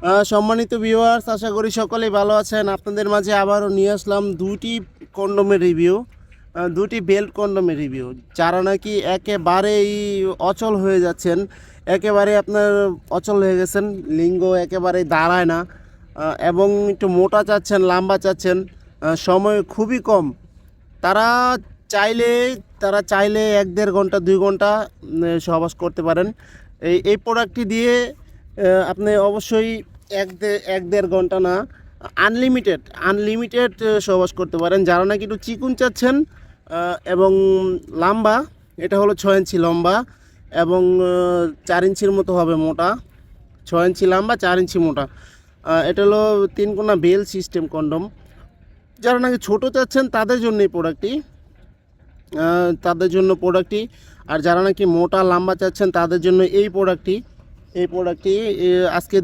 সম্মানিত ভিউয়ার্স, আশা করি সকলেই ভালো আছেন। আপনাদের মাঝে আবারও নিয়ে আসলাম দুটি কন্ডোমের রিভিউ, দুটি বেল্ট কন্ডোমের রিভিউ। যারা নাকি একেবারেই অচল হয়ে যাচ্ছেন, একেবারে আপনার অচল হয়ে গেছেন, লিঙ্গ একেবারেই দাঁড়ায় না, এবং একটু মোটা চাচ্ছেন, লম্বা চাচ্ছেন, সময় খুবই কম, তারা চাইলে তারা চাইলে 1-1.5 ঘন্টা 2 ঘন্টা সহবাস করতে পারেন। এই প্রোডাক্টটি দিয়ে আপনি অবশ্যই 1-1.5 ঘন্টা না, আনলিমিটেড আনলিমিটেড সহবাস করতে পারেন। যারা নাকি একটু চিকুন চাচ্ছেন এবং লম্বা, এটা হলো 6 ইঞ্চি লম্বা এবং 4 ইঞ্চির মতো হবে মোটা। 6 ইঞ্চি লম্বা, 4 ইঞ্চি মোটা। এটা হলো 3 কোনা বেল সিস্টেম কন্ডম। যারা নাকি ছোটো চাচ্ছেন তাদের জন্য এই প্রোডাক্টটি, আর যারা নাকি মোটা লম্বা চাচ্ছেন তাদের জন্য এই প্রোডাক্টটি আজকে